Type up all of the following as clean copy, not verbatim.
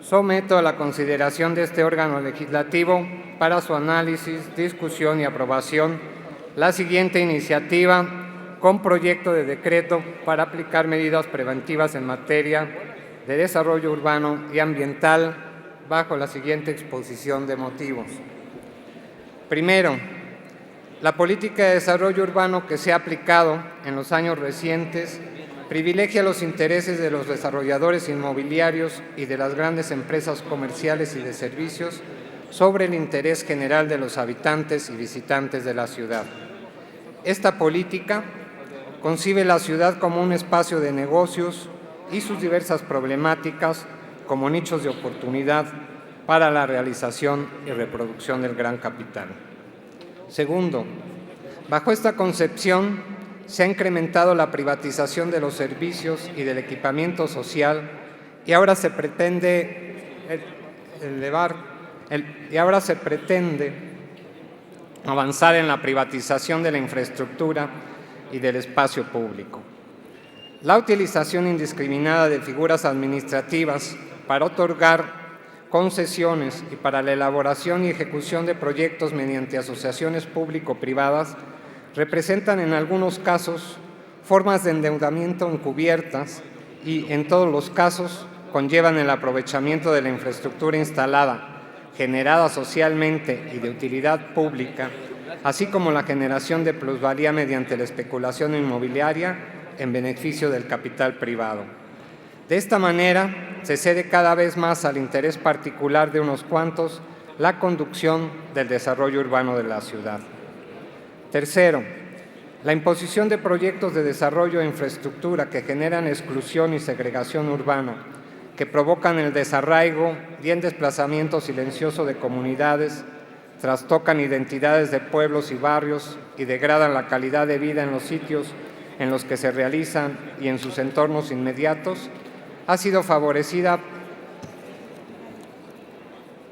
someto a la consideración de este órgano legislativo para su análisis, discusión y aprobación la siguiente iniciativa con proyecto de decreto para aplicar medidas preventivas en materia de desarrollo urbano y ambiental bajo la siguiente exposición de motivos. Primero, la política de desarrollo urbano que se ha aplicado en los años recientes privilegia los intereses de los desarrolladores inmobiliarios y de las grandes empresas comerciales y de servicios sobre el interés general de los habitantes y visitantes de la ciudad. Esta política concibe la ciudad como un espacio de negocios y sus diversas problemáticas como nichos de oportunidad para la realización y reproducción del gran capital. Segundo, bajo esta concepción se ha incrementado la privatización de los servicios y del equipamiento social y ahora se pretende avanzar en la privatización de la infraestructura y del espacio público. La utilización indiscriminada de figuras administrativas para otorgar concesiones y para la elaboración y ejecución de proyectos mediante asociaciones público-privadas representan en algunos casos formas de endeudamiento encubiertas y, en todos los casos, conllevan el aprovechamiento de la infraestructura instalada, generada socialmente y de utilidad pública, así como la generación de plusvalía mediante la especulación inmobiliaria en beneficio del capital privado. De esta manera, se cede cada vez más al interés particular de unos cuantos la conducción del desarrollo urbano de la ciudad. Tercero, la imposición de proyectos de desarrollo e infraestructura que generan exclusión y segregación urbana, que provocan el desarraigo y el desplazamiento silencioso de comunidades, trastocan identidades de pueblos y barrios y degradan la calidad de vida en los sitios en los que se realizan y en sus entornos inmediatos, ha sido favorecida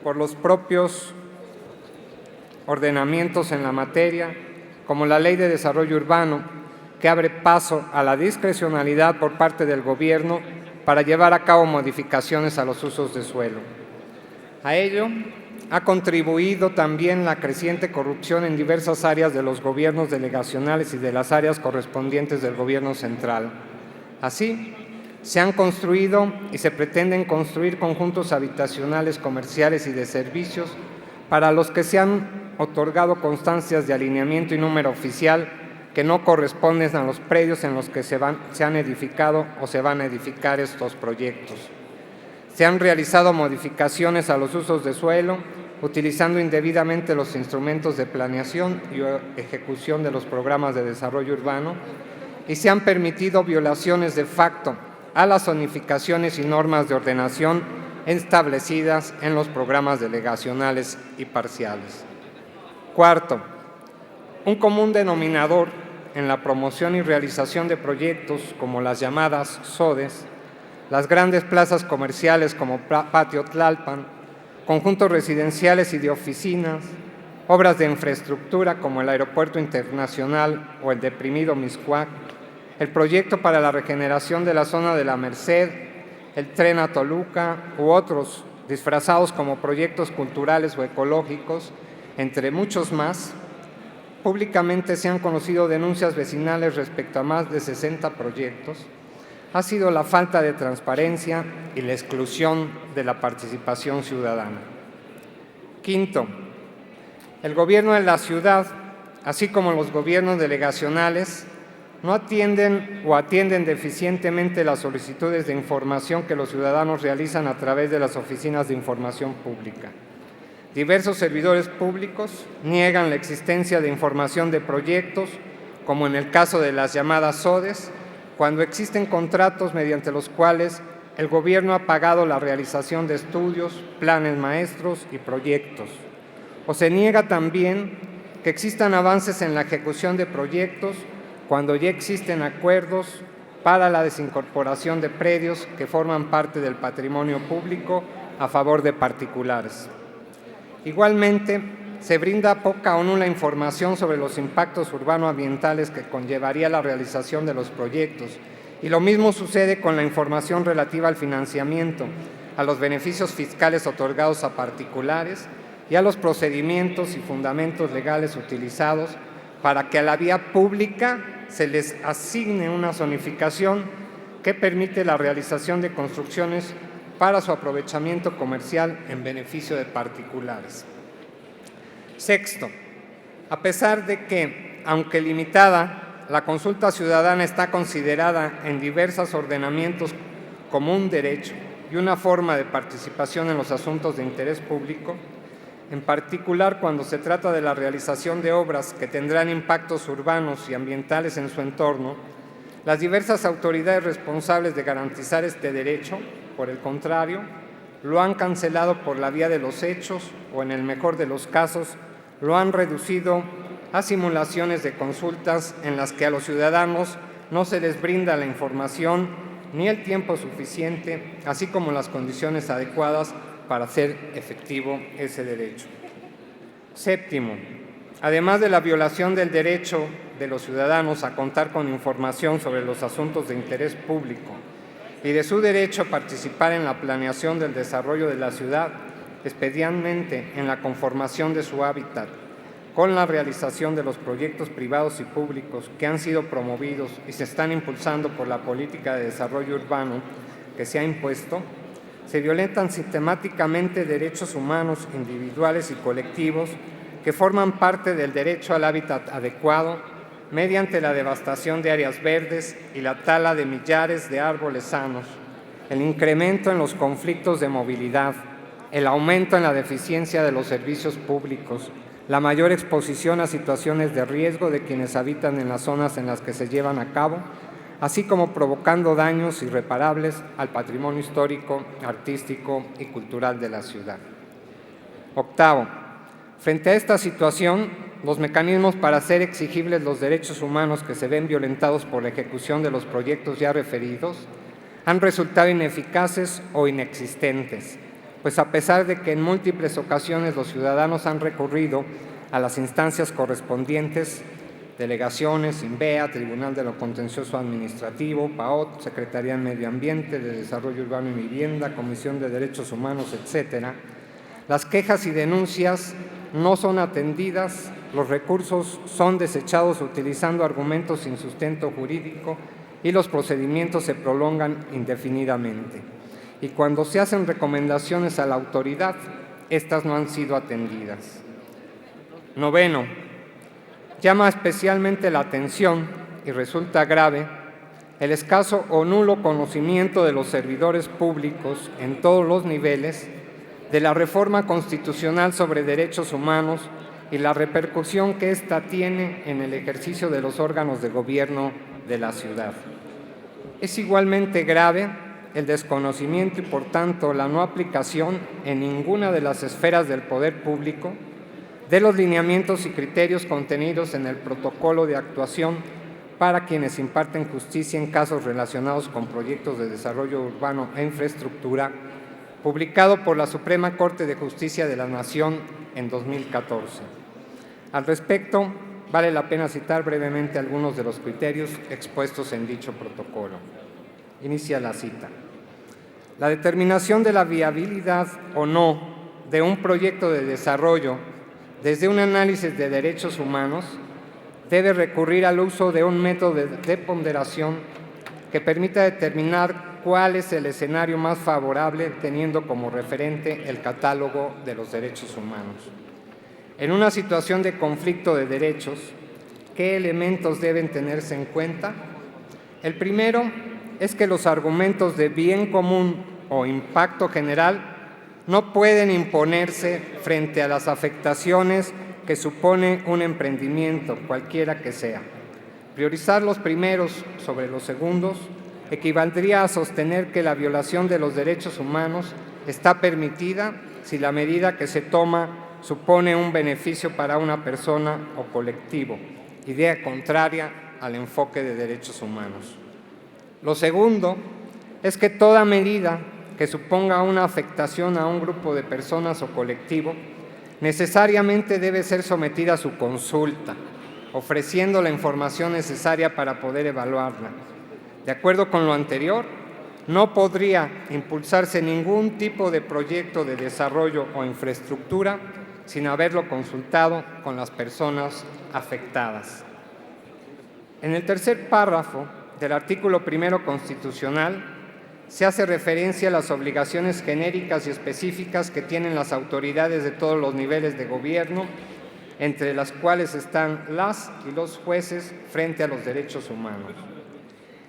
por los propios ordenamientos en la materia, como la Ley de Desarrollo Urbano, que abre paso a la discrecionalidad por parte del Gobierno para llevar a cabo modificaciones a los usos de suelo. A ello ha contribuido también la creciente corrupción en diversas áreas de los gobiernos delegacionales y de las áreas correspondientes del Gobierno central. Así, se han construido y se pretenden construir conjuntos habitacionales, comerciales y de servicios para los que se han otorgado constancias de alineamiento y número oficial que no corresponden a los predios en los que se han edificado o se van a edificar estos proyectos. Se han realizado modificaciones a los usos de suelo, utilizando indebidamente los instrumentos de planeación y ejecución de los programas de desarrollo urbano, y se han permitido violaciones de facto a las zonificaciones y normas de ordenación establecidas en los programas delegacionales y parciales. Cuarto, un común denominador en la promoción y realización de proyectos como las llamadas SODES, las grandes plazas comerciales como Patio Tlalpan, conjuntos residenciales y de oficinas, obras de infraestructura como el Aeropuerto Internacional o el deprimido Mixcoac, el proyecto para la regeneración de la zona de la Merced, el tren a Toluca u otros disfrazados como proyectos culturales o ecológicos, entre muchos más. Públicamente se han conocido denuncias vecinales respecto a más de 60 proyectos. Ha sido la falta de transparencia y la exclusión de la participación ciudadana. Quinto, el gobierno de la ciudad, así como los gobiernos delegacionales, no atienden o atienden deficientemente las solicitudes de información que los ciudadanos realizan a través de las oficinas de información pública. Diversos servidores públicos niegan la existencia de información de proyectos, como en el caso de las llamadas SODES, cuando existen contratos mediante los cuales el gobierno ha pagado la realización de estudios, planes maestros y proyectos. O se niega también que existan avances en la ejecución de proyectos cuando ya existen acuerdos para la desincorporación de predios que forman parte del patrimonio público a favor de particulares. Igualmente, se brinda poca o nula información sobre los impactos urbano-ambientales que conllevaría la realización de los proyectos, y lo mismo sucede con la información relativa al financiamiento, a los beneficios fiscales otorgados a particulares y a los procedimientos y fundamentos legales utilizados para que a la vía pública se les asigne una zonificación que permite la realización de construcciones para su aprovechamiento comercial en beneficio de particulares. Sexto, a pesar de que, aunque limitada, la consulta ciudadana está considerada en diversos ordenamientos como un derecho y una forma de participación en los asuntos de interés público, en particular cuando se trata de la realización de obras que tendrán impactos urbanos y ambientales en su entorno, las diversas autoridades responsables de garantizar este derecho, por el contrario, lo han cancelado por la vía de los hechos o, en el mejor de los casos, lo han reducido a simulaciones de consultas en las que a los ciudadanos no se les brinda la información ni el tiempo suficiente, así como las condiciones adecuadas para hacer efectivo ese derecho. Séptimo, además de la violación del derecho de los ciudadanos a contar con información sobre los asuntos de interés público y de su derecho a participar en la planeación del desarrollo de la ciudad, especialmente en la conformación de su hábitat, con la realización de los proyectos privados y públicos que han sido promovidos y se están impulsando por la política de desarrollo urbano que se ha impuesto, se violentan sistemáticamente derechos humanos individuales y colectivos que forman parte del derecho al hábitat adecuado mediante la devastación de áreas verdes y la tala de millares de árboles sanos, el incremento en los conflictos de movilidad, el aumento en la deficiencia de los servicios públicos, la mayor exposición a situaciones de riesgo de quienes habitan en las zonas en las que se llevan a cabo, así como provocando daños irreparables al patrimonio histórico, artístico y cultural de la ciudad. Octavo, frente a esta situación, los mecanismos para hacer exigibles los derechos humanos que se ven violentados por la ejecución de los proyectos ya referidos han resultado ineficaces o inexistentes, pues a pesar de que en múltiples ocasiones los ciudadanos han recurrido a las instancias correspondientes, delegaciones, INVEA, Tribunal de lo Contencioso Administrativo, PAOT, Secretaría de Medio Ambiente, de Desarrollo Urbano y Vivienda, Comisión de Derechos Humanos, etcétera, las quejas y denuncias no son atendidas, los recursos son desechados utilizando argumentos sin sustento jurídico y los procedimientos se prolongan indefinidamente. Y cuando se hacen recomendaciones a la autoridad, estas no han sido atendidas. Noveno, llama especialmente la atención y resulta grave el escaso o nulo conocimiento de los servidores públicos en todos los niveles de la reforma constitucional sobre derechos humanos y la repercusión que ésta tiene en el ejercicio de los órganos de gobierno de la ciudad. Es igualmente grave el desconocimiento y, por tanto, la no aplicación en ninguna de las esferas del poder público de los lineamientos y criterios contenidos en el protocolo de actuación para quienes imparten justicia en casos relacionados con proyectos de desarrollo urbano e infraestructura, publicado por la Suprema Corte de Justicia de la Nación en 2014. Al respecto, vale la pena citar brevemente algunos de los criterios expuestos en dicho protocolo. Inicia la cita. La determinación de la viabilidad o no de un proyecto de desarrollo desde un análisis de derechos humanos debe recurrir al uso de un método de ponderación que permita determinar cuál es el escenario más favorable teniendo como referente el catálogo de los derechos humanos. En una situación de conflicto de derechos, ¿qué elementos deben tenerse en cuenta? El primero es que los argumentos de bien común o impacto general no pueden imponerse frente a las afectaciones que supone un emprendimiento, cualquiera que sea. Priorizar los primeros sobre los segundos equivaldría a sostener que la violación de los derechos humanos está permitida si la medida que se toma supone un beneficio para una persona o colectivo, idea contraria al enfoque de derechos humanos. Lo segundo es que toda medida que suponga una afectación a un grupo de personas o colectivo necesariamente debe ser sometida a su consulta, ofreciendo la información necesaria para poder evaluarla. De acuerdo con lo anterior, no podría impulsarse ningún tipo de proyecto de desarrollo o infraestructura sin haberlo consultado con las personas afectadas. En el tercer párrafo del artículo 1 constitucional se hace referencia a las obligaciones genéricas y específicas que tienen las autoridades de todos los niveles de gobierno, entre las cuales están las y los jueces frente a los derechos humanos.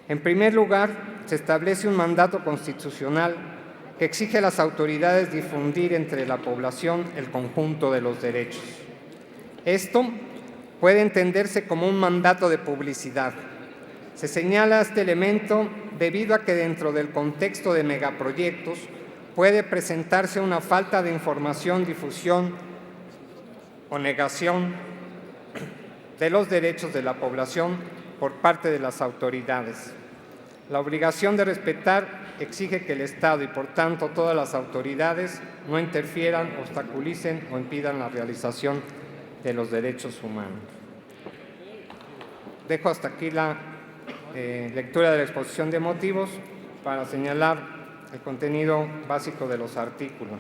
En primer lugar, se establece un mandato constitucional que exige a las autoridades difundir entre la población el conjunto de los derechos. Esto puede entenderse como un mandato de publicidad. Se señala este elemento debido a que dentro del contexto de megaproyectos puede presentarse una falta de información, difusión o negación de los derechos de la población por parte de las autoridades. La obligación de respetar exige que el Estado y, por tanto, todas las autoridades no interfieran, obstaculicen o impidan la realización de los derechos humanos. Dejo hasta aquí la lectura de la exposición de motivos para señalar el contenido básico de los artículos.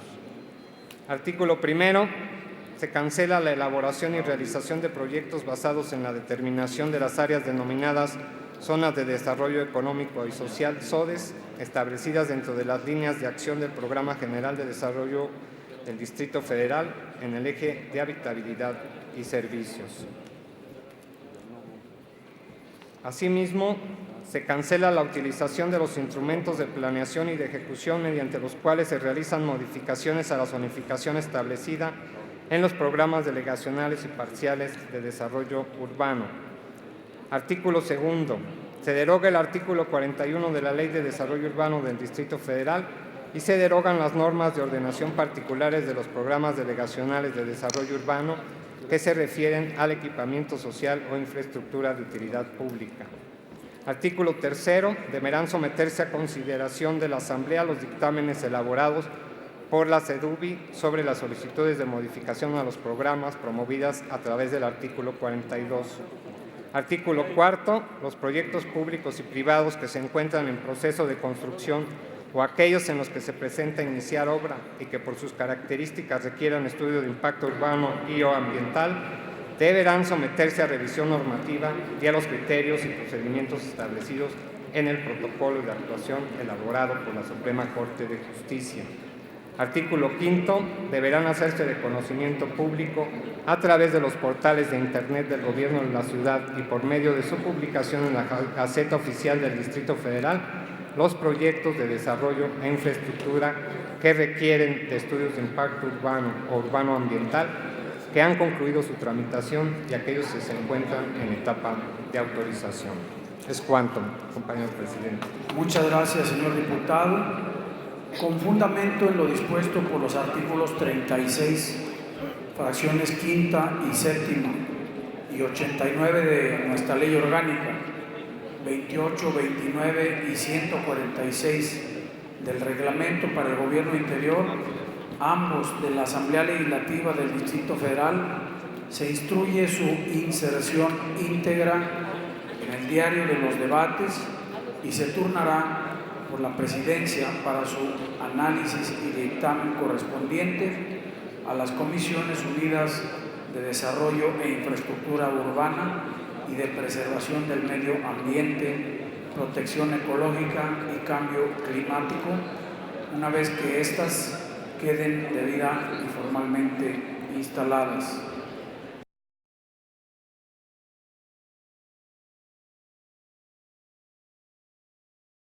Artículo 1. Se cancela la elaboración y realización de proyectos basados en la determinación de las áreas denominadas Zonas de Desarrollo Económico y Social, ZODES, establecidas dentro de las líneas de acción del Programa General de Desarrollo del Distrito Federal en el eje de habitabilidad y servicios. Asimismo, se cancela la utilización de los instrumentos de planeación y de ejecución mediante los cuales se realizan modificaciones a la zonificación establecida en los programas delegacionales y parciales de desarrollo urbano. Artículo 2. Se deroga el artículo 41 de la Ley de Desarrollo Urbano del Distrito Federal y se derogan las normas de ordenación particulares de los programas delegacionales de desarrollo urbano que se refieren al equipamiento social o infraestructura de utilidad pública. Artículo 3. Deberán someterse a consideración de la Asamblea los dictámenes elaborados por la SEDUBI sobre las solicitudes de modificación a los programas promovidas a través del artículo 42. Artículo 4. Los proyectos públicos y privados que se encuentran en proceso de construcción o aquellos en los que se presenta iniciar obra y que por sus características requieran estudio de impacto urbano y o ambiental, deberán someterse a revisión normativa y a los criterios y procedimientos establecidos en el protocolo de actuación elaborado por la Suprema Corte de Justicia. Artículo 5. Deberán hacerse de conocimiento público a través de los portales de Internet del Gobierno de la Ciudad y por medio de su publicación en la Gaceta Oficial del Distrito Federal los proyectos de desarrollo e infraestructura que requieren de estudios de impacto urbano o urbano-ambiental que han concluido su tramitación y aquellos que se encuentran en etapa de autorización. Es cuanto, compañero presidente. Muchas gracias, señor diputado. Con fundamento en lo dispuesto por los artículos 36, fracciones quinta y séptima y 89 de nuestra ley orgánica, 28, 29 y 146 del reglamento para el gobierno interior, ambos de la Asamblea Legislativa del Distrito Federal, se instruye su inserción íntegra en el diario de los debates y se turnará por la Presidencia para su análisis y dictamen correspondiente a las Comisiones Unidas de Desarrollo e Infraestructura Urbana y de Preservación del Medio Ambiente, Protección Ecológica y Cambio Climático, una vez que éstas queden debida y formalmente instaladas.